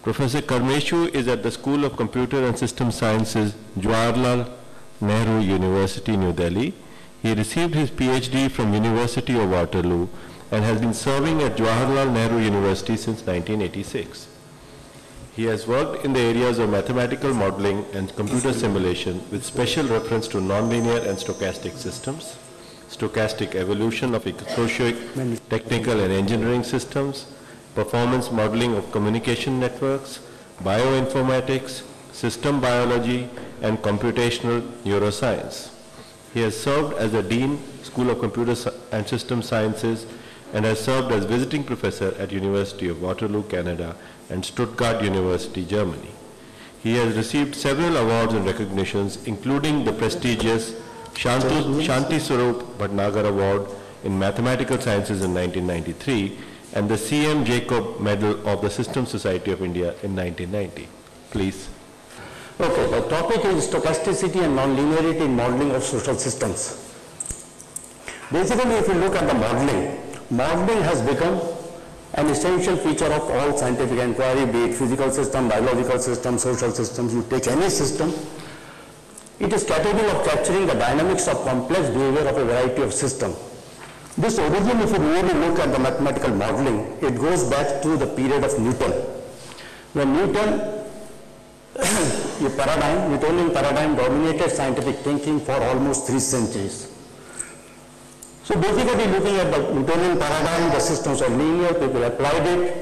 Professor Karmeshu is at the School of Computer and System Sciences, Jawaharlal Nehru University, New Delhi. He received his PhD from University of Waterloo and has been serving at Jawaharlal Nehru University since 1986. He has worked in the areas of mathematical modeling and computer simulation with special reference to nonlinear and stochastic systems, stochastic evolution of socio-technical and engineering systems, performance modeling of communication networks, bioinformatics, system biology, and computational neuroscience. He has served as a Dean, School of Computer and System Sciences, and has served as visiting professor at University of Waterloo, Canada, and Stuttgart University, Germany. He has received several awards and recognitions, including the prestigious Shanti Swarup Bhatnagar Award in Mathematical Sciences in 1993, and the C.M. Jacob Medal of the System Society of India in 1990. Please. Okay, the topic is stochasticity and nonlinearity in modeling of social systems. Basically, if you look at the modeling has become an essential feature of all scientific inquiry, be it physical system, biological system, social systems. You take any system, it is capable of capturing the dynamics of complex behavior of a variety of systems. This origin, if you really look at the mathematical modeling, it goes back to the period of Newton. When Newtonian paradigm dominated scientific thinking for almost 3 centuries. So basically looking at the Newtonian paradigm, the systems are linear, people applied it,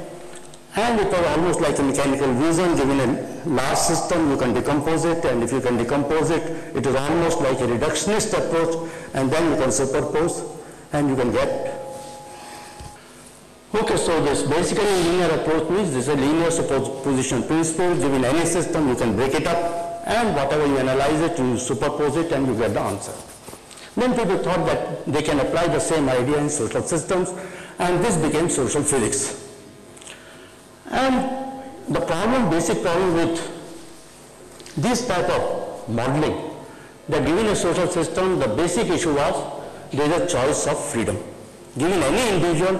and it was almost like a mechanical vision. Given a large system, you can decompose it, and if you can decompose it, it is almost like a reductionist approach, and then you can superpose, and you can get. Okay, so this basically linear approach means this is a linear superposition principle. Given any system, you can break it up, and whatever you analyze it, you superpose it, and you get the answer. Then people thought that they can apply the same idea in social systems, and this became social physics. And the basic problem with this type of modeling, that given a social system, the basic issue was there is a choice of freedom. Given any individual,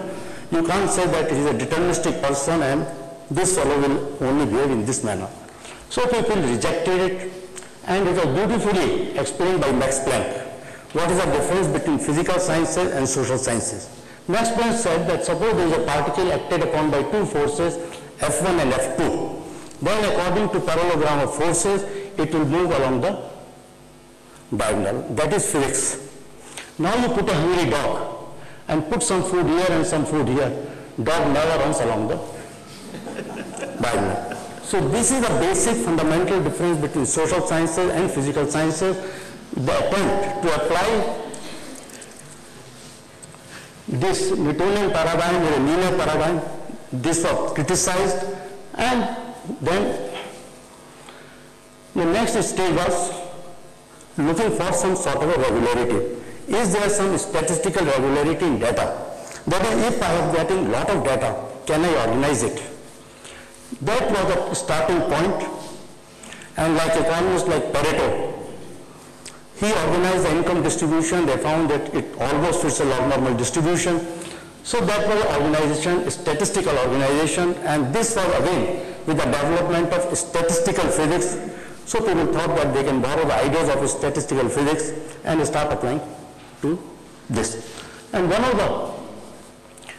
you can't say that he is a deterministic person and this fellow will only behave in this manner. So people rejected it, and it was beautifully explained by Max Planck. What is the difference between physical sciences and social sciences? Max Planck said that suppose there is a particle acted upon by 2 forces, F1 and F2. Then according to parallelogram of forces, it will move along the diagonal. That is physics. Now you put a hungry dog and put some food here and some food here. Dog never runs along the diagonal. So this is the basic fundamental difference between social sciences and physical sciences. The attempt to apply this Newtonian paradigm or a linear paradigm, this was criticized, and then the next stage was looking for some sort of a regularity. Is there some statistical regularity in data? That is, if I am getting a lot of data, can I organize it? That was the starting point, and like economists like Pareto, he organized the income distribution. They found that it almost fits a log normal distribution. So that was organization, statistical organization, and this was again with the development of statistical physics. So people thought that they can borrow the ideas of statistical physics and start applying to this. And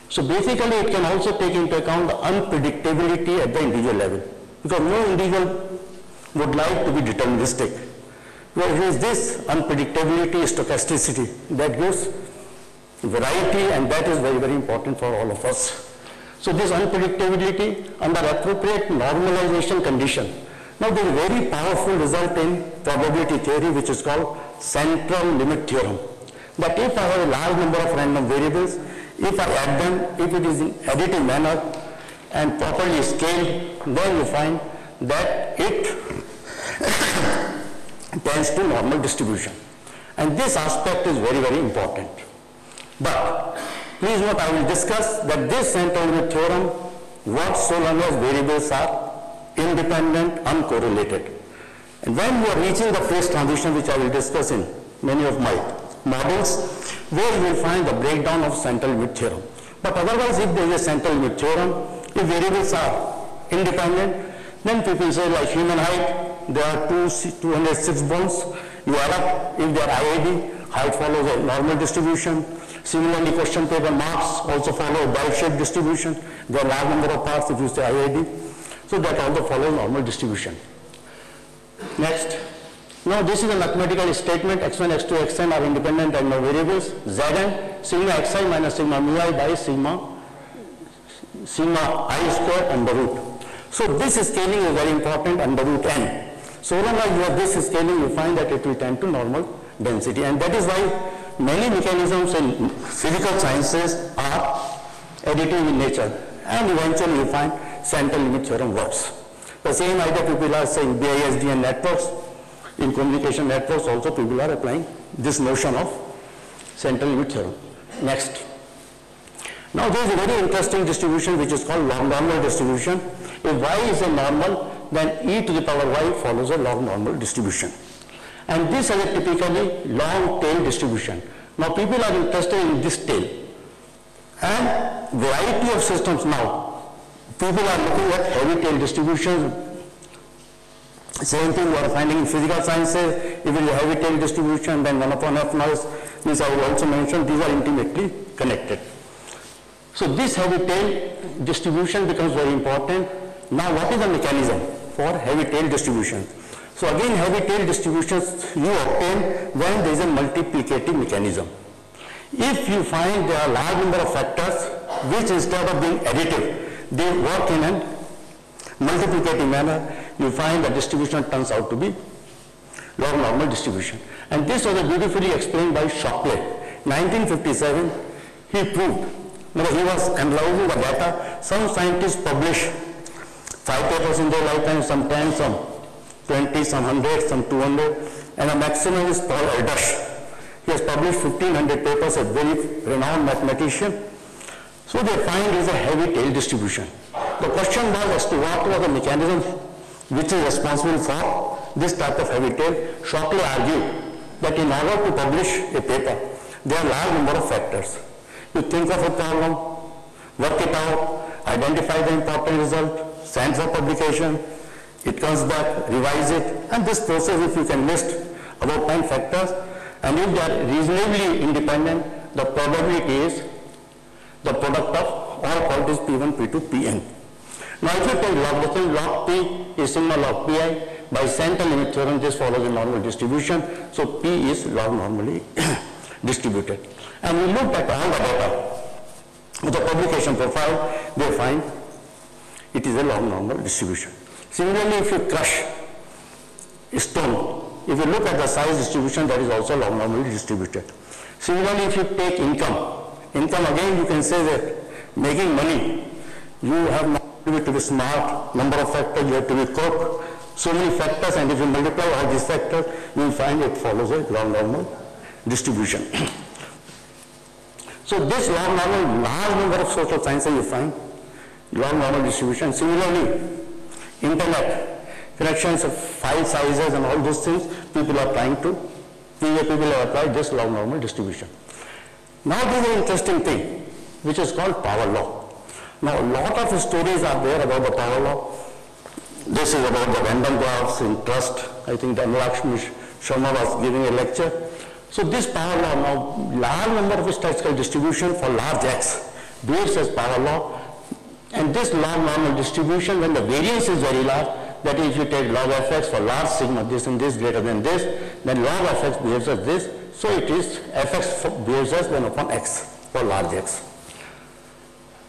so basically it can also take into account the unpredictability at the individual level, because no individual would like to be deterministic. Where is this unpredictability, stochasticity, that gives variety, and that is very, very important for all of us. So this unpredictability under appropriate normalization condition. Now there is a very powerful result in probability theory which is called central limit theorem. That if I have a large number of random variables, if I add them, if it is in additive manner and properly scaled, then you find that it tends to normal distribution. And this aspect is very, very important. But please note, I will discuss that this central limit theorem works so long as variables are independent, uncorrelated. And when you are reaching the phase transition, which I will discuss in many of my models, where you will find the breakdown of central limit theorem. But otherwise, if there is a central limit theorem, if variables are independent, Then people say like human height, there are 206 bones. You add up, if they are IID, height follows a normal distribution. Similarly, question paper marks also follow a bell-shaped distribution. There are large number of parts if you say IID. So that also follows normal distribution. Next. Now this is a mathematical statement. X1, X2, Xn are independent and no variables. Zn, sigma xi minus sigma mu I by sigma I square under root. So this scaling is very important under root n. So long as you have this scaling, you find that it will tend to normal density. And that is why many mechanisms in physical sciences are additive in nature. And eventually you find central limit theorem works. The same idea people are saying BISDN networks. In communication networks also people are applying this notion of central limit theorem. Next. Now there is a very interesting distribution which is called log normal distribution. If y is a normal, then e to the power y follows a log normal distribution. And this is a typically long tail distribution. Now people are interested in this tail. And variety of systems now, people are looking at heavy tail distributions. Same thing we are finding in physical sciences. If it is a heavy tail distribution, then 1 upon f noise. This I will also mention, these are intimately connected. So this heavy tail distribution becomes very important. Now what is the mechanism for heavy tail distribution? So again, heavy tail distributions you obtain when there is a multiplicative mechanism. If you find there are large number of factors which instead of being additive, they work in a multiplicative manner, you find the distribution turns out to be log normal distribution. And this was beautifully explained by Shockley. 1957, he proved, he was analyzing the data. Some scientists publish 5 papers in their lifetime, some 10, some 20, some 100, some 200, and the maximum is Paul Erdős. He has published 1500 papers, a very renowned mathematician. So they find is a heavy tail distribution. The question was as to what was the mechanism which is responsible for this type of heavy tail. Shockley argued that in order to publish a paper, there are a large number of factors. You think of a problem, work it out, identify the important result, send for publication, it comes back, revise it, and this process, if you can list about 10 factors, and if they are reasonably independent, the probability is the product of all quantities P1, P2, Pn. Now if you take logarithm, log P is sigma log Pi, by central limit theorem this follows a normal distribution, so P is log normally distributed. And we looked at all the data with the publication profile, they find it is a log normal distribution. Similarly, if you crush stone, if you look at the size distribution, that is also log normally distributed. Similarly, if you take income again you can say that making money, you have not to be smart, number of factors, you have to be crook, so many factors, and if you multiply all these factors, you will find it follows a log normal distribution. So this log normal, large number of social sciences you find log normal distribution. Similarly, internet, connections of file sizes and all those things, people are trying to, people have applied this log normal distribution. Now there is an interesting thing, which is called power law. Now a lot of stories are there about the power law. This is about the random graphs in trust. I think Dhanalakshmi Sharma was giving a lecture. So this power law, now large number of statistical distribution for large x behaves as power law. And this log normal distribution, when the variance is very large, that is if you take log fx for large sigma, this and this greater than this, then log fx behaves as this. So it is fx behaves as 1 upon x for large x.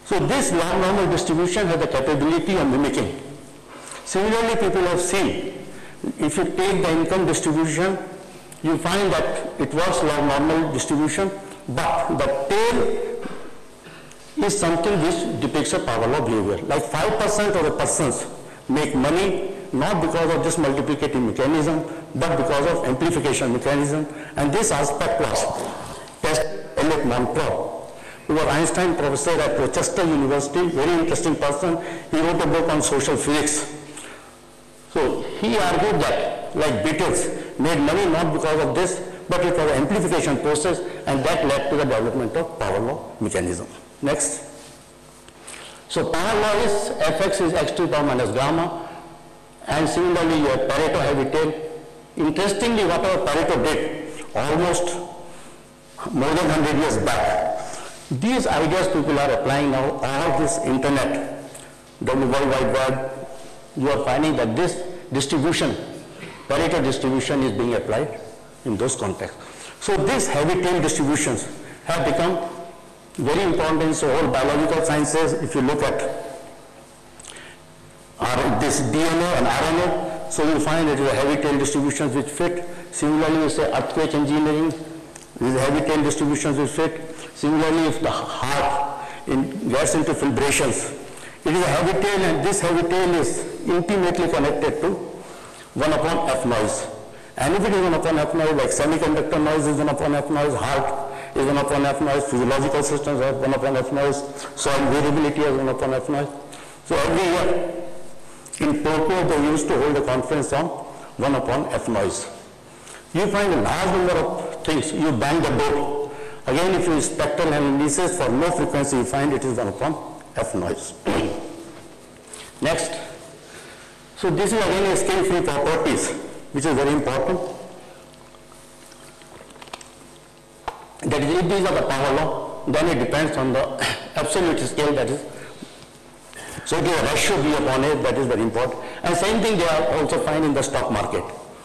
So this log normal distribution has the capability of mimicking. Similarly, people have seen, if you take the income distribution, you find that it works log normal distribution, but the tail is something which depicts a power law behavior. Like 5% of the persons make money not because of this multiplicative mechanism, but because of amplification mechanism. And this aspect was tested Elliott Montroe, who was Einstein professor at Rochester University, very interesting person. He wrote a book on social physics. So he argued that, like Beatles, made money not because of this, but it was an amplification process, and that led to the development of power law mechanism. Next. So power law is fx is x to the power minus gamma. And similarly, you have Pareto heavy tail. Interestingly, whatever Pareto did, almost more than 100 years back, these ideas people are applying now. All this internet, the World Wide Web, you are finding that this distribution, Pareto distribution, is being applied in those contexts. So these heavy tail distributions have become very important in all biological sciences. If you look at this DNA and RNA, so you find that there are heavy tail distributions which fit. Similarly, you say earthquake engineering, these heavy tail distributions which fit. Similarly, if the heart gets into fibrations, it is a heavy tail, and this heavy tail is intimately connected to 1 upon F noise. And if it is 1 upon F noise, like semiconductor noise is 1 upon F noise, heart is 1 upon F noise, physiological systems have 1 upon F noise, soil variability has 1 upon F noise. So every year in Tokyo they used to hold a conference on 1 upon F noise. You find a large number of things, you bang the door. Again, if you use spectral analysis for no frequency, you find it is 1 upon F noise. Next. So this is again a scale-free properties, which is very important. That is, if these are the power law, then it depends on the absolute scale, that is. So the ratio B upon A, that is very important. And same thing they are also find in the stock market.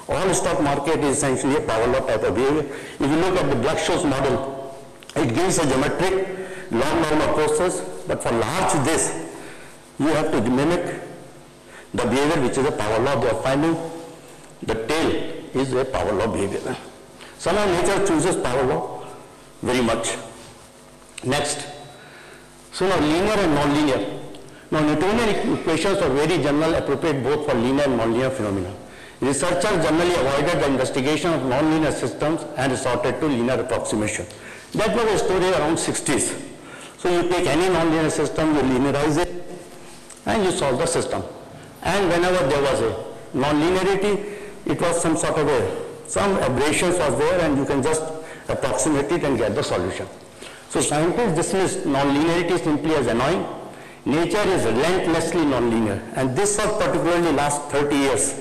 All stock market is essentially a power law type of behavior. If you look at the Black-Scholes model, it gives a geometric long normal process, but for large this, you have to mimic the behavior which is a power law. They are finding the tail is a power law behavior. Somehow nature chooses power law very much. Next. So now linear and non-linear. Now Newtonian equations are very general, appropriate both for linear and non-linear phenomena. Researchers generally avoided the investigation of non-linear systems and resorted to linear approximation. That was a story around 60s. So you take any non-linear system, you linearize it, and you solve the system. And whenever there was a non-linearity, it was some sort of some aberrations was there, and you can just approximate it and get the solution. So scientists dismiss non-linearity simply as annoying. Nature is relentlessly non-linear, and this was particularly last 30 years.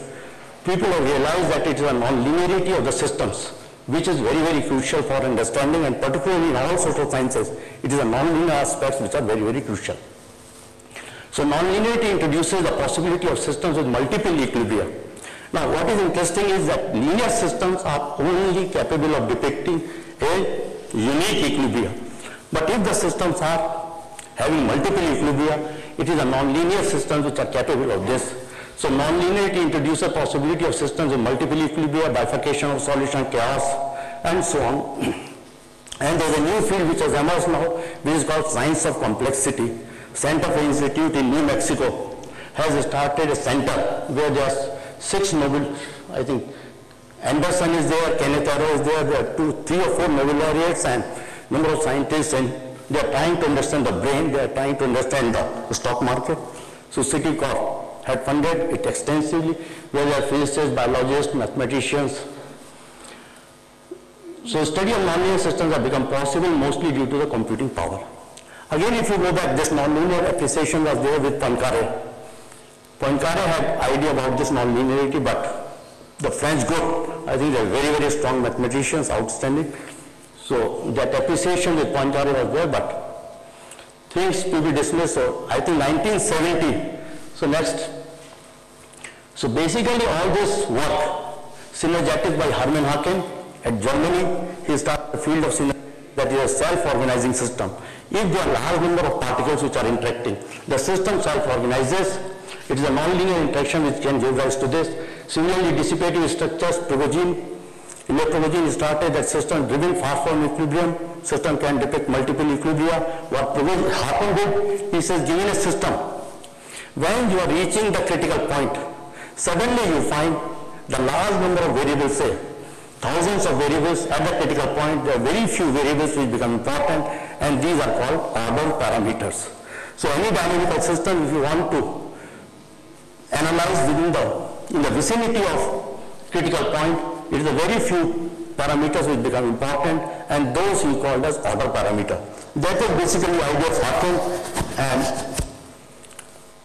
People have realized that it is a non-linearity of the systems, which is very, very crucial for understanding, and particularly in all social sciences, it is a non-linear aspects which are very, very crucial. So non-linearity introduces the possibility of systems with multiple equilibria. Now what is interesting is that linear systems are only capable of depicting a unique equilibria. But if the systems are having multiple equilibria, it is a non-linear systems which are capable of this. So non-linearity introduces a possibility of systems with multiple equilibria, bifurcation of solution, chaos, and so on. And there is a new field which has emerged now, which is called science of complexity. Center for Institute in New Mexico has started a center where there are 6 Nobel, I think Anderson is there, Kenneth Arrow is there are 3 or 4 Nobel laureates and number of scientists, and they are trying to understand the brain, they are trying to understand the stock market. So Citicorp had funded it extensively, where there are physicists, biologists, mathematicians. So study of nonlinear systems have become possible mostly due to the computing power. Again, if you go back, this nonlinear appreciation was there with Poincaré. Poincaré had idea about this nonlinearity, but the French group, I think they are very, very strong mathematicians, outstanding. So that appreciation with Poincaré was there, but things to be dismissed. So I think 1970. So next. So basically all this work, synergetics by Hermann Haken at Germany, he started the field of synergetics, that is a self-organizing system. If there are large number of particles which are interacting, the system self-organizes. It is a non-linear interaction which can give rise to this. Similarly, dissipative structures, Electrogene started that system driven fast form equilibrium. System can depict multiple equilibria. What happened did, he says, given a system, when you are reaching the critical point, suddenly you find the large number of variables, say, thousands of variables at the critical point. There are very few variables which become important, and these are called order parameters. So any dynamical system, if you want to analyze in the vicinity of critical point, it is a very few parameters which become important, and those he called as order parameter. That was basically the idea of Haken, and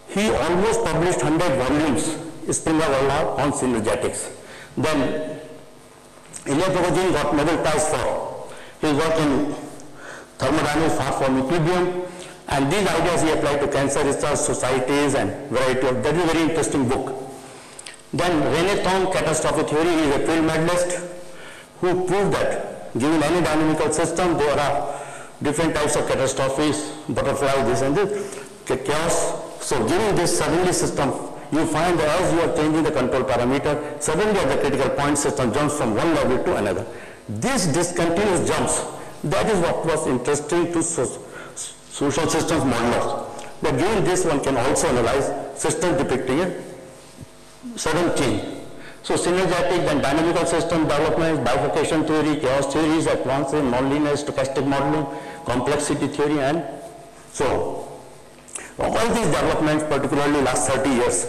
he almost published 100 volumes Springer Verlag on synergetics. Then Ilya Prigogine got Nobel Prize for his work in thermodynamics, far from equilibrium, and these ideas he applied to cancer research, societies, and variety of, that is a very interesting book. Then René Thom, catastrophe theory, he is a field medalist who proved that given any dynamical system, there are different types of catastrophes, butterfly, this and this, chaos. So given this suddenly system, you find that as you are changing the control parameter, suddenly at the critical point system jumps from one level to another. This discontinuous jumps, that is what was interesting to social systems modelers. But given this, one can also analyze systems depicting a sudden change. So synergetic and dynamical system development, bifurcation theory, chaos theories, advanced nonlinear stochastic modeling, complexity theory, and so on. All these developments, particularly last 30 years,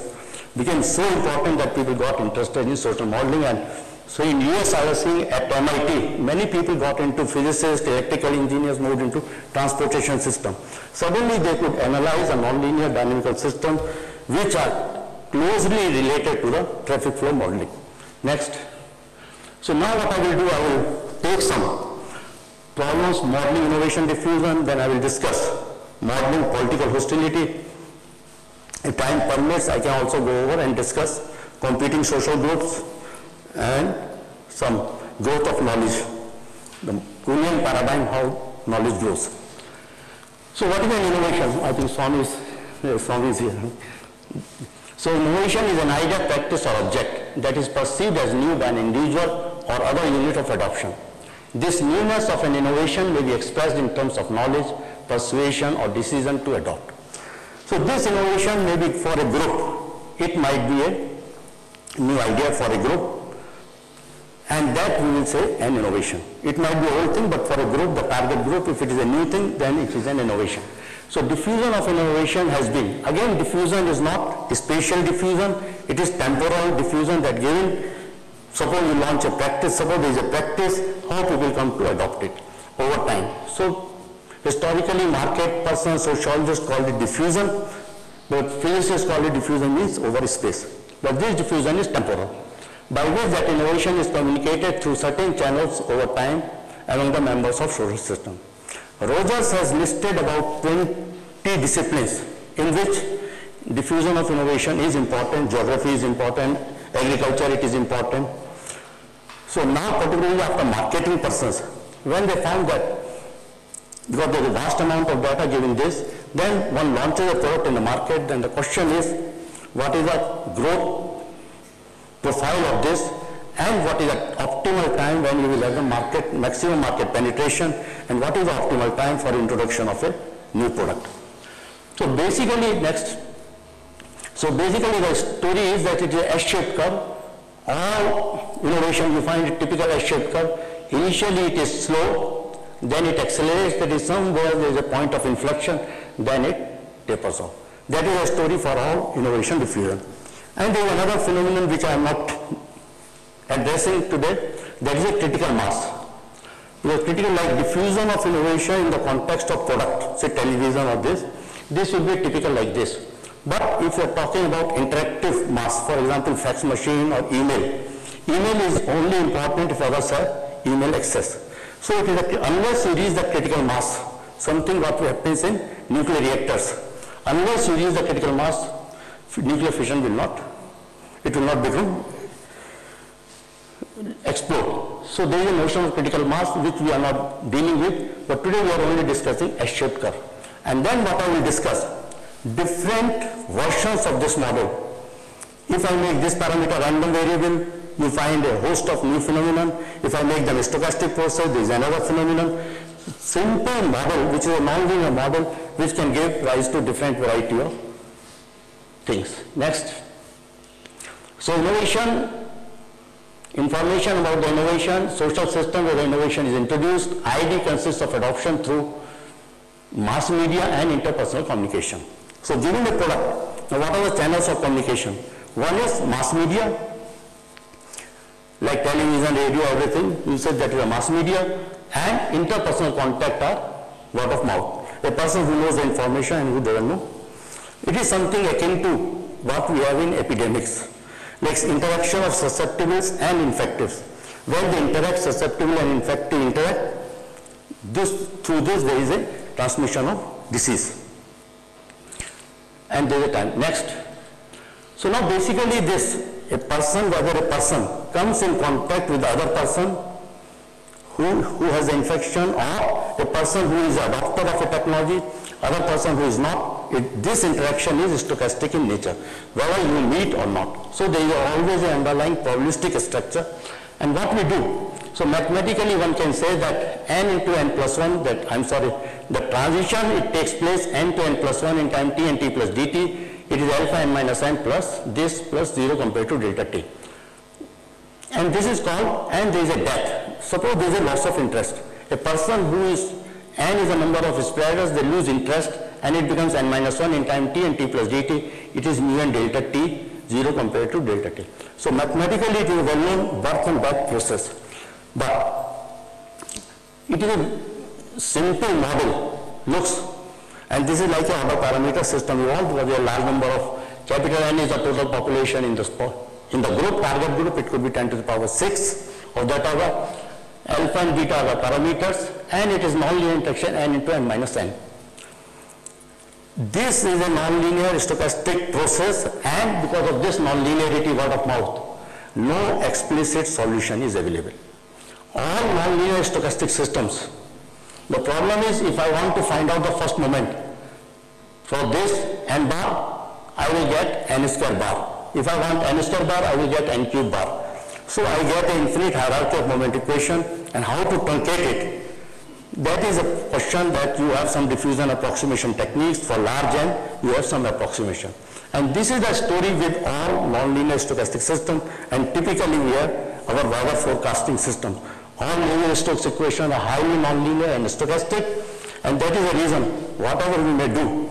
became so important that people got interested in social modeling. And so in US, I was seeing at MIT, many people got into physicists, electrical engineers moved into transportation system. Suddenly they could analyze a nonlinear dynamical system which are closely related to the traffic flow modeling. Next. So now what I will do, I will take some problems, modeling innovation diffusion, then I will discuss modeling political hostility. If time permits, I can also go over and discuss competing social groups and some growth of knowledge, the Kuhnian paradigm, how knowledge grows. So what is an innovation? I think Swami is here. So innovation is an idea, practice, or object that is perceived as new by an individual or other unit of adoption. This newness of an innovation may be expressed in terms of knowledge, persuasion, or decision to adopt. So this innovation may be for a group. It might be a new idea for a group, and that we will say an innovation. It might be a whole thing, but for a group, the target group, if it is a new thing, then it is an innovation. So diffusion of innovation has been, again, diffusion is not spatial diffusion, it is temporal diffusion that given, suppose you launch a practice, suppose there is a practice, how people come to adopt it over time. So historically, market persons, sociologists call it diffusion, but physicists call it diffusion means over space. But this diffusion is temporal, by which that innovation is communicated through certain channels over time among the members of social system. Rogers has listed about 20 disciplines in which diffusion of innovation is important, geography is important, agriculture it is important. So now particularly after marketing persons, when they found that because there is a vast amount of data giving this, then one launches a product in the market, then the question is what is the growth profile of this and what is the optimal time when you will have the market, maximum market penetration, and what is the optimal time for introduction of a new product. So basically the story is that it is an S-shaped curve. All innovation you find a typical S-shaped curve. Initially it is slow, then it accelerates, that is somewhere there is a point of inflection, then it tapers off. That is a story for all innovation diffusion. And there is another phenomenon which I am not addressing today, that is a critical mass. Because critical, like diffusion of innovation in the context of product, say television or this will be typical like this. But if you are talking about interactive mass, for example fax machine or email is only important if others have email access. So it is unless you reach the critical mass, something what happens in nuclear reactors, unless you reach the critical mass, nuclear fission will not become explode. So there is a notion of critical mass which we are not dealing with, but today we are only discussing S-shaped curve. And then what I will discuss, different versions of this model. If I make this parameter random variable, you find a host of new phenomenon. If I make them a stochastic process, there is another phenomenon. Simple model, which is a nonlinear model, which can give rise to different variety of things. Next. So innovation, information about the innovation, social system where the innovation is introduced. ID consists of adoption through mass media and interpersonal communication. So given the product, now what are the channels of communication? One is mass media, like television, radio, everything. You said that is a mass media, and interpersonal contact are word of mouth. A person who knows the information and who doesn't know. It is something akin to what we have in epidemics. like interaction of susceptibles and infectives. When they interact, susceptible and infective interact, through this there is a transmission of disease. And there is a time. Next. So now basically this, a person, whether a person comes in contact with the other person who has the infection, or a person who is a adopter of a technology, other person who is not, this interaction is stochastic in nature, whether you meet or not. So there is always an underlying probabilistic structure. And what we do, so mathematically one can say that n into n plus 1, the transition, it takes place n to n plus 1 in time t and t plus dt. It is alpha n minus n plus this plus 0 compared to delta t. And this is called, and there is a death. Suppose there is a loss of interest. A person who is, n is a number of spreaders, they lose interest, and it becomes n minus 1 in time t and t plus dt. It is mu and delta t, 0 compared to delta t. So mathematically it is a well-known birth and death process. But it is a simple model, looks, and this is like a order parameter system evolved because there are a large number of, capital N is the total population in the spot. In the group, target group, it could be 10 to the power 6 of that order. Alpha and beta are the parameters, and it is nonlinear interaction n into n minus n. This is a nonlinear stochastic process, and because of this nonlinearity, word of mouth, no explicit solution is available. All nonlinear stochastic systems. The problem is, if I want to find out the first moment, for this n bar, I will get n square bar. If I want n square bar, I will get n cube bar. So I get an infinite hierarchy of moment equation, and how to truncate it. That is a question that you have some diffusion approximation techniques. For large n, you have some approximation. And this is the story with all nonlinear stochastic systems, and typically we have our weather forecasting system. All linear Stokes equations are highly nonlinear and stochastic, and that is the reason, whatever we may do,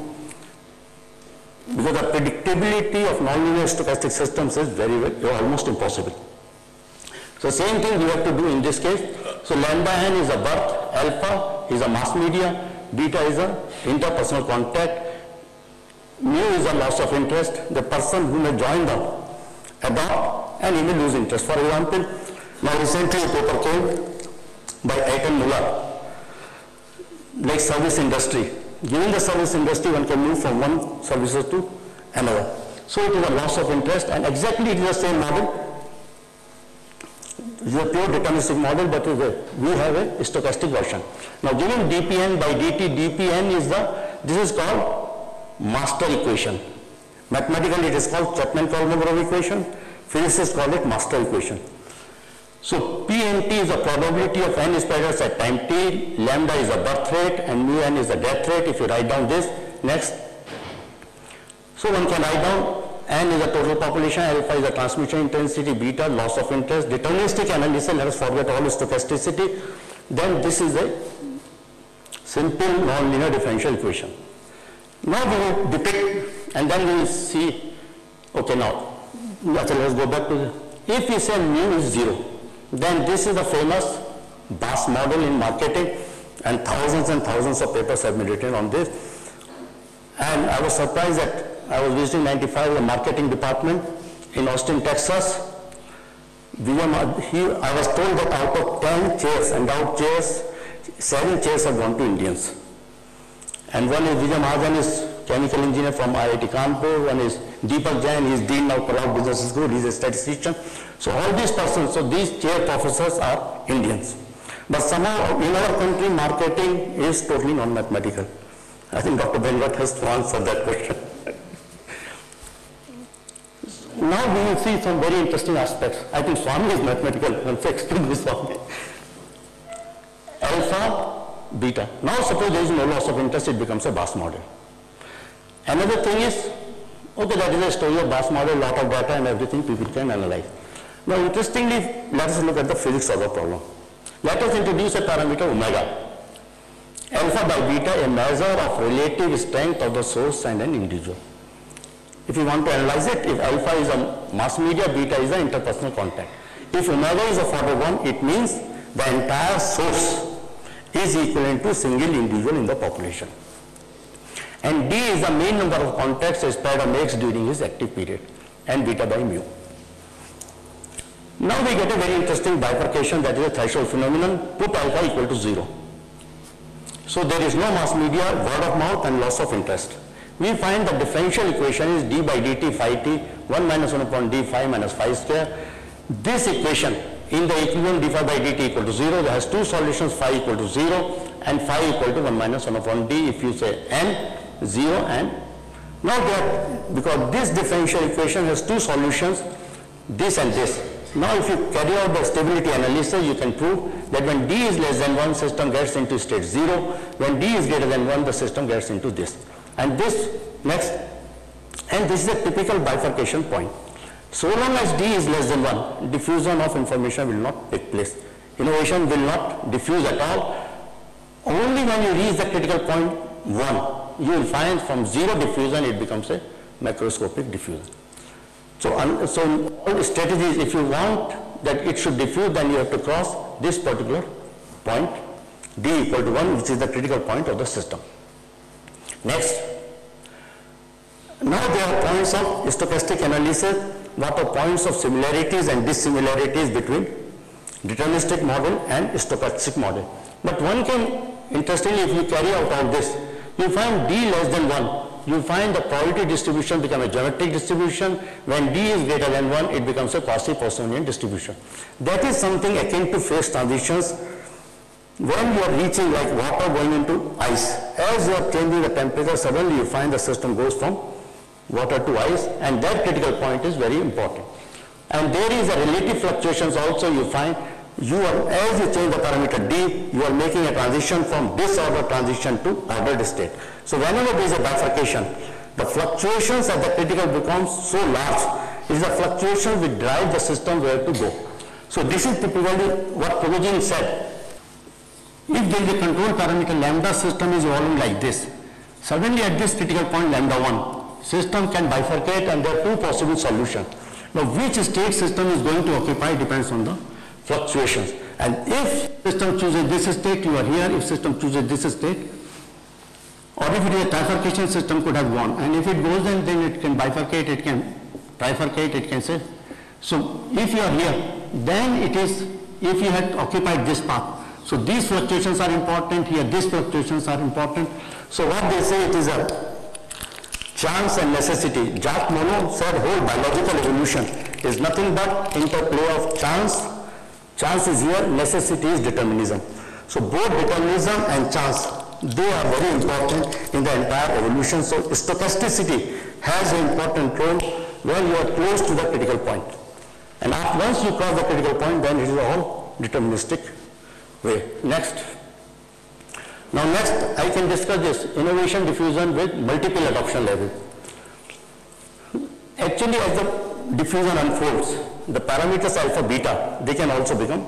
because the predictability of nonlinear stochastic systems is almost impossible. So same thing we have to do in this case. So lambda n is a birth, alpha is a mass media, beta is a interpersonal contact, mu is a loss of interest. The person who may join them, adopt, and he may lose interest. For example, now recently a paper came by Aiton Muller, like service industry. Given the service industry, one can move from one services to another. So it is a loss of interest, and exactly it is the same model. It is a pure deterministic model, but we have a stochastic version. Now given dpn by dt, dpn is this is called master equation. Mathematically it is called Chapman-Kolmogorov equation. Physicists call it master equation. So P and T is the probability of n spiders at time t, lambda is the birth rate, and mu n is the death rate. If you write down this, next. So one can write down n is the total population, alpha is the transmission intensity, beta, loss of interest, deterministic analysis, let us forget all stochasticity. Then this is a simple nonlinear differential equation. Now we will depict, and then we will see, okay now, let's go back to if we say mu is 0, then this is the famous BAS model in marketing, and thousands of papers have been written on this. And I was surprised that I was visiting 95, the marketing department in Austin, Texas. I was told that out of 10 chairs, endowed chairs, 7 chairs have gone to Indians. And one is Vijay Mahajan, is chemical engineer from IIT Kanpur. One is Deepak Jain, he is Dean of Prague Business School, he is a statistician. So all these persons, so these chair professors are Indians. But somehow in our country, marketing is totally non-mathematical. I think Dr. Benvat has to answer that question. Now we will see some very interesting aspects. I think Swami is mathematical, let's explain this Swami. Alpha, beta. Now suppose there is no loss of interest, it becomes a BAS model. Another thing is, okay, that is a story of BAS model, lot of data and everything people can analyze. Now interestingly, let us look at the physics of the problem. Let us introduce a parameter omega. Alpha by beta, a measure of relative strength of the source and an individual. If you want to analyze it, if alpha is a mass media, beta is an interpersonal contact. If omega is of order 1, it means the entire source is equivalent to single individual in the population. And D is the mean number of contacts a spider makes during his active period, and beta by mu. Now we get a very interesting bifurcation, that is a threshold phenomenon. Put alpha equal to 0. So there is no mass media, word of mouth and loss of interest. We find the differential equation is d by dt phi t 1 minus 1 upon d phi minus phi square. This equation in the equilibrium d phi by dt equal to 0, there has two solutions, phi equal to 0 and phi equal to 1 minus 1 upon d. If you say n, 0 and now there, because this differential equation has two solutions, this and this. Now if you carry out the stability analysis, you can prove that when d is less than 1, system gets into state 0. When d is greater than 1, the system gets into this. And this next, and this is a typical bifurcation point. So long as d is less than 1, diffusion of information will not take place. Innovation will not diffuse at all. Only when you reach the critical point 1, you will find from 0 diffusion it becomes a macroscopic diffusion. So all strategies, if you want that it should diffuse, then you have to cross this particular point, d equal to 1, which is the critical point of the system. Next, now there are points of stochastic analysis. What are points of similarities and dissimilarities between deterministic model and stochastic model? But one can, interestingly, if you carry out all this, you find d less than 1. You find the probability distribution become a geometric distribution. When d is greater than 1, it becomes a quasi-Poissonian distribution. That is something akin to phase transitions. When you are reaching like water going into ice, as you are changing the temperature, suddenly you find the system goes from water to ice, and that critical point is very important. And there is a relative fluctuations also. You find you are, as you change the parameter d, you are making a transition from disordered transition to ordered state. So whenever there is a bifurcation, the fluctuations at the critical becomes so large. It is the fluctuations which drive the system where to go. So this is typically what Prigogine said. If there is a control parameter lambda, system is evolving like this. Suddenly at this critical point lambda 1, system can bifurcate and there are two possible solutions. Now which state system is going to occupy depends on the fluctuations. And if system chooses this state, you are here. If system chooses this state, or if it is a trifurcation, system could have gone. And if it goes then it can bifurcate, it can trifurcate, it can say. So if you are here, then it is, if you had occupied this path. So these fluctuations are important here, these fluctuations are important. So what they say, it is a chance and necessity. Jacques Monod said whole biological evolution is nothing but interplay of chance. Chance is here, necessity is determinism. So both determinism and chance, they are very important in the entire evolution. So stochasticity has an important role when you are close to the critical point. And once you cross the critical point, then it is all deterministic way. Next. Now next, I can discuss this innovation diffusion with multiple adoption levels. Actually, as the diffusion unfolds, the parameters alpha, beta, they can also become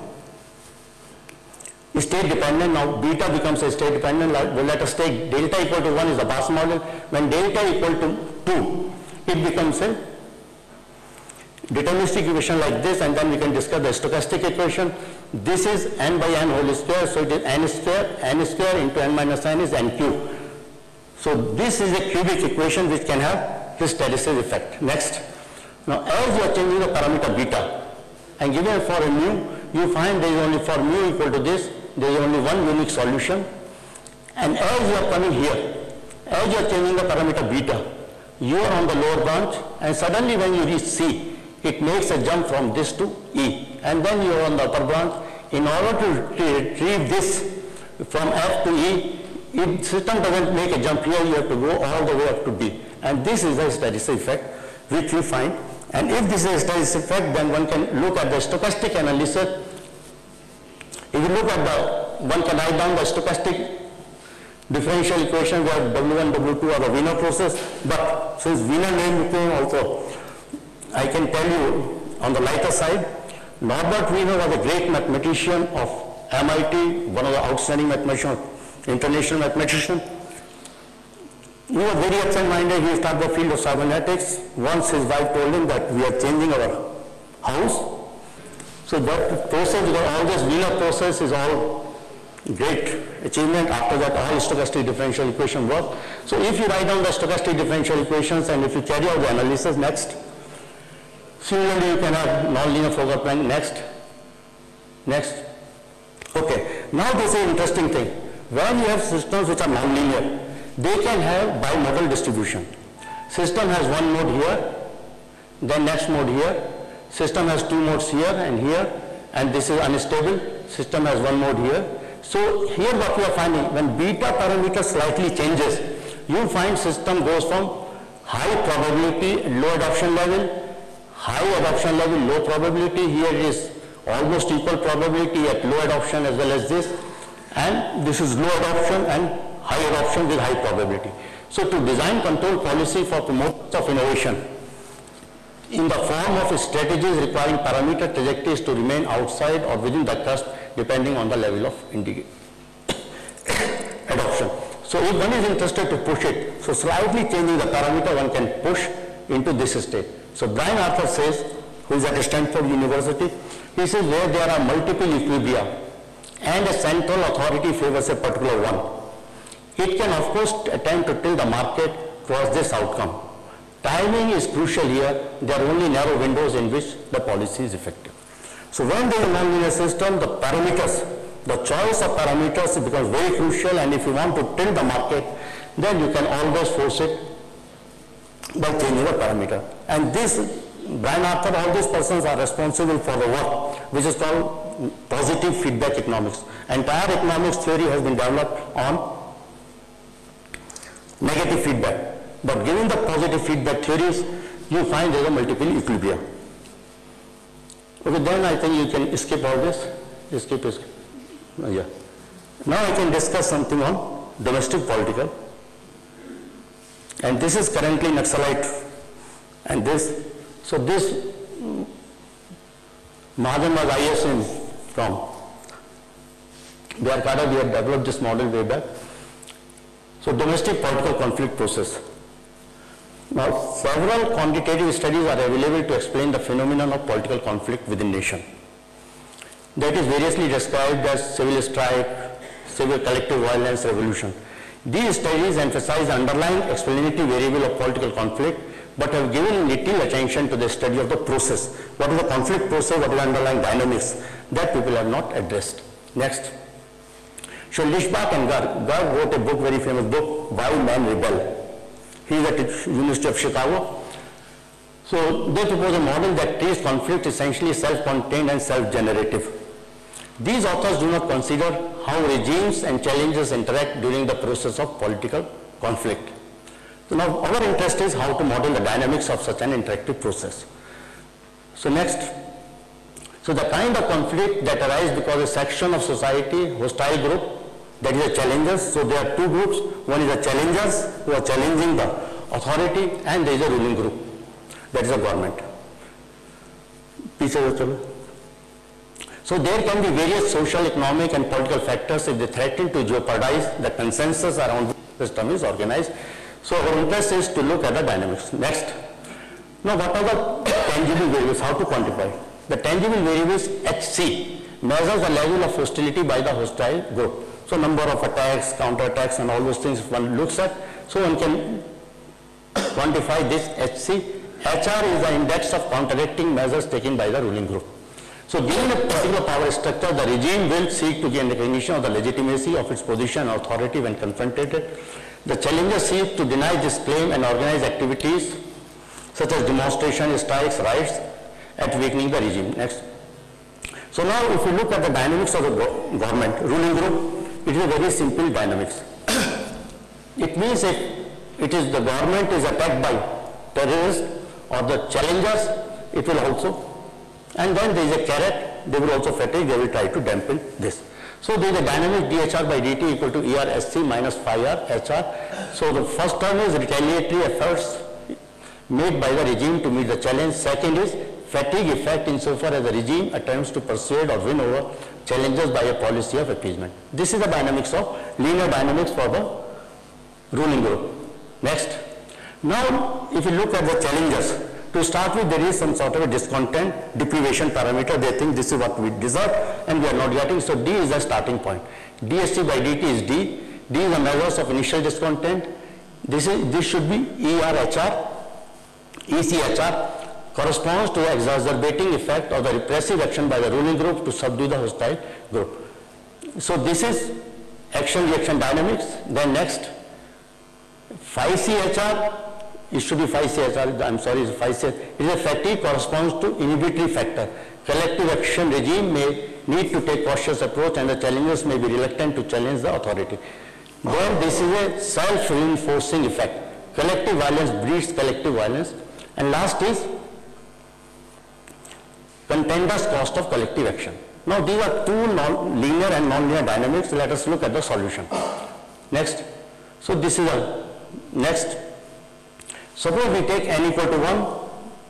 state dependent. Now beta becomes a state dependent. Let us take delta equal to 1 is the Bass model. When delta equal to 2, it becomes a deterministic equation like this, and then we can discuss the stochastic equation. This is n by n whole square, so it is n square into n minus n is n cube. So this is a cubic equation which can have hysteresis effect. Next. Now as you are changing the parameter beta and given for a mu, you find there is only for mu equal to this, there is only one unique solution. And as you are coming here, as you are changing the parameter beta, you are on the lower branch, and suddenly when you reach C, it makes a jump from this to E, and then you are on the upper branch. In order to retrieve this from F to E, if system doesn't make a jump here, you have to go all the way up to D. And this is the hysteresis effect which we find. And if this is a hysteresis effect, then one can look at the stochastic analysis. If you look at the, one can write down the stochastic differential equation where W1, W2 are the Wiener process. But since Wiener name came also, I can tell you on the lighter side, Norbert Wiener was a great mathematician of MIT, one of the outstanding mathematicians, international mathematician. He was very absent-minded. He started the field of cybernetics. Once his wife told him that we are changing our house. So that process, all this Wiener process is all great achievement. After that, all stochastic differential equation work. So if you write down the stochastic differential equations and if you carry out the analysis next, Similarly, you can have nonlinear focal plane. Next. Okay, now this is an interesting thing. When you have systems which are nonlinear, they can have bimodal distribution. System has one mode here, then next mode here. System has two modes here, and this is unstable. System has one mode here. So here what we are finding, when beta parameter slightly changes, you find system goes from high probability, low adoption level, high adoption level, low probability. Here it is almost equal probability at low adoption as well as this, and this is low adoption and high adoption with high probability. So to design control policy for promoters of innovation in the form of strategies requiring parameter trajectories to remain outside or within the cusp depending on the level of adoption. So if one is interested to push it, so slightly changing the parameter, one can push into this state. So Brian Arthur says, who is at Stanford University, he says where there are multiple equilibria and a central authority favors a particular one, it can of course attempt to tilt the market towards this outcome. Timing is crucial here. There are only narrow windows in which the policy is effective. So when there is a nonlinear system, the parameters, the choice of parameters becomes very crucial, and if you want to tilt the market, then you can always force it by changing the parameter. And this, Brian Arthur, all these persons are responsible for the work which is called positive feedback economics. Entire economics theory has been developed on negative feedback. But given the positive feedback theories, you find there are multiple equilibria. Okay, then I think you can skip all this. Skip. Yeah. Now I can discuss something on domestic political. And this is currently Naxalite. And this, so this, Mahajan was ISM from Biarkada. We had developed this model way back. So domestic political conflict process. Now, several quantitative studies are available to explain the phenomenon of political conflict within nation. That is variously described as civil strike, civil collective violence, revolution. These studies emphasize the underlying explanatory variable of political conflict, but have given little attention to the study of the process. What is the conflict process, what is the underlying dynamics? That people have not addressed. Next. So Lischbach and Garg wrote a book, very famous book, Why Men Rebel. He is at the University of Chicago. So they propose a model that treats conflict essentially self-contained and self-generative. These authors do not consider how regimes and challenges interact during the process of political conflict. So now our interest is how to model the dynamics of such an interactive process. So next. So the kind of conflict that arises because a section of society, hostile group, that is the challengers. So there are two groups. One is the challengers who are challenging the authority, and there is a ruling group, that is the government. So there can be various social, economic and political factors if they threaten to jeopardize the consensus around which the system is organized. So our interest is to look at the dynamics. Next. Now what are the tangible variables, how to quantify? The tangible variables HC measures the level of hostility by the hostile group. So number of attacks, counterattacks and all those things one looks at. So one can quantify this HC. HR is the index of counteracting measures taken by the ruling group. So given a particular power structure, the regime will seek to gain recognition of the legitimacy of its position and authority when confronted. The challenger seeks to deny this claim and organize activities such as demonstration, strikes, riots at weakening the regime. Next. So now if you look at the dynamics of the government, ruling group, it is a very simple dynamics. It means if it is the government is attacked by terrorists or the challengers, it will also, and then there is a carrot, they will also fatigue, they will try to dampen this. So there is a dynamic dhr by dt equal to ERSC minus phi r HR. So the first term is retaliatory efforts made by the regime to meet the challenge. Second is fatigue effect insofar as the regime attempts to persuade or win over challenges by a policy of appeasement. This is the dynamics of linear dynamics for the ruling group. Next. Now if you look at the challengers, to start with there is some sort of a discontent deprivation parameter. They think this is what we deserve and we are not getting. So D is the starting point. DSC by dt is D. D is the measures of initial discontent. This should be ERHR, ECHR, corresponds to the exacerbating effect of the repressive action by the ruling group to subdue the hostile group. So this is action-reaction dynamics. Then next, 5CHR, it should be 5CHR, I'm sorry, it's 5CHR. It is a fatigue corresponds to inhibitory factor. Collective action regime may need to take cautious approach and the challengers may be reluctant to challenge the authority. Then this is a self-reinforcing effect. Collective violence breeds collective violence. And last is contender's cost of collective action. Now these are two linear and non-linear dynamics. Let us look at the solution. Next. So this is a next. Suppose we take n equal to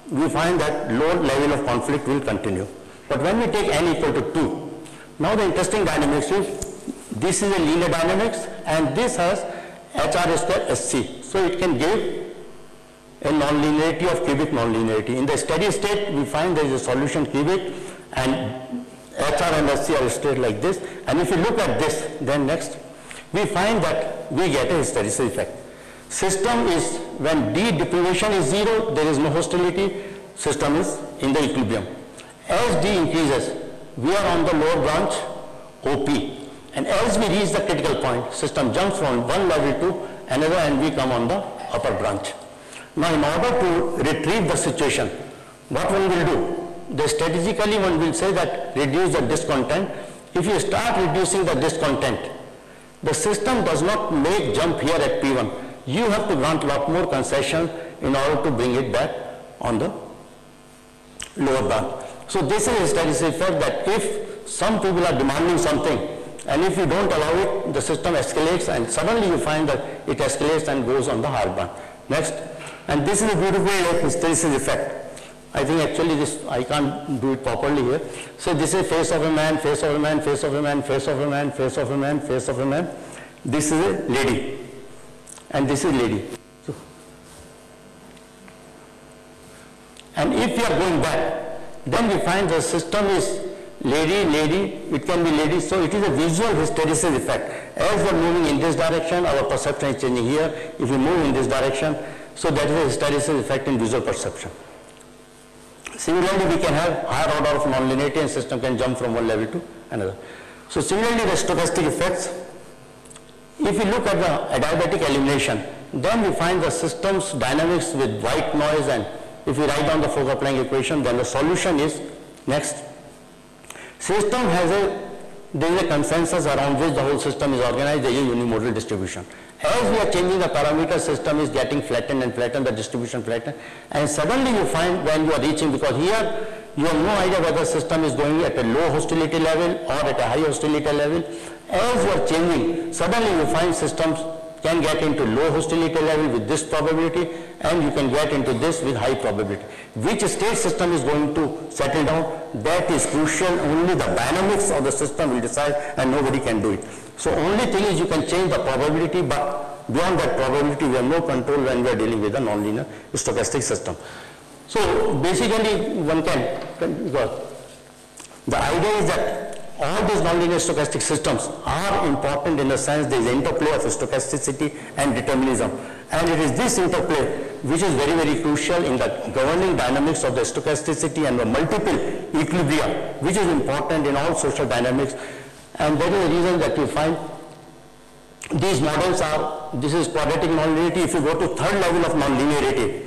1, we find that low level of conflict will continue. But when we take n equal to 2, now the interesting dynamics is, this is a linear dynamics and this has HR square SC. So it can give a non-linearity of cubic non-linearity. In the steady state, we find there is a solution cubic and HR and SC are straight like this. And if you look at this, then next, we find that we get a hysteresis effect. System is, when D deprivation is 0, there is no hostility, system is in the equilibrium. As D increases, we are on the lower branch, OP. And as we reach the critical point, system jumps from one level to another and we come on the upper branch. Now in order to retrieve the situation, what one will do? Strategically one will say that reduce the discontent. If you start reducing the discontent, the system does not make jump here at P1. You have to grant a lot more concession in order to bring it back on the lower branch. So this is a hysteresis effect that if some people are demanding something and if you don't allow it, the system escalates and suddenly you find that it escalates and goes on the higher branch. Next, and this is a beautiful hysteresis effect. I think actually this, I can't do it properly here. So this is face of a man, face of a man, face of a man, face of a man, face of a man, face of a man. This is a lady. And this is lady. So, and if we are going back, then we find the system is lady, lady, it can be lady. So it is a visual hysteresis effect. As we are moving in this direction, our perception is changing here. If we move in this direction, so that is a hysteresis effect in visual perception. Similarly, we can have higher order of nonlinearity and system can jump from one level to another. So similarly, the stochastic effects, if we look at the adiabatic elimination, then we find the system's dynamics with white noise, and if we write down the Fokker-Planck equation, then the solution is next. System has there is a consensus around which the whole system is organized, there is a unimodal distribution. As we are changing the parameter, system is getting flattened and flattened, the distribution flattened, and suddenly you find when you are reaching, because here you have no idea whether the system is going at a low hostility level or at a high hostility level. As you are changing, suddenly you find systems can get into low hostility level with this probability and you can get into this with high probability. Which state system is going to settle down, that is crucial. Only the dynamics of the system will decide and nobody can do it. So only thing is you can change the probability, but beyond that probability we have no control when we are dealing with a nonlinear stochastic system. So basically one can, because the idea is that all these nonlinear stochastic systems are important in the sense there is interplay of stochasticity and determinism. And it is this interplay which is very, very crucial in the governing dynamics of the stochasticity and the multiple equilibria, which is important in all social dynamics. And that is the reason that you find these models are, this is quadratic nonlinearity. If you go to third level of nonlinearity,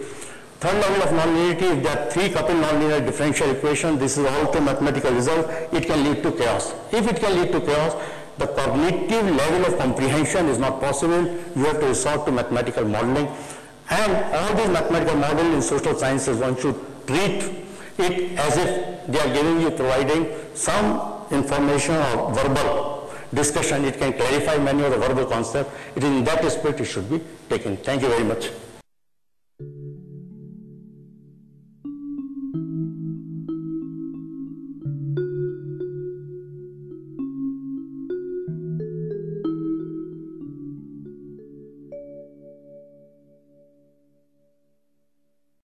if there are three coupled nonlinear differential equations, this is also mathematical result, it can lead to chaos. If it can lead to chaos, the cognitive level of comprehension is not possible. You have to resort to mathematical modeling. And all these mathematical modeling in social sciences, one should treat it as if they are giving you, providing some information or verbal discussion. It can clarify many of the verbal concepts. It is in that spirit it should be taken. Thank you very much.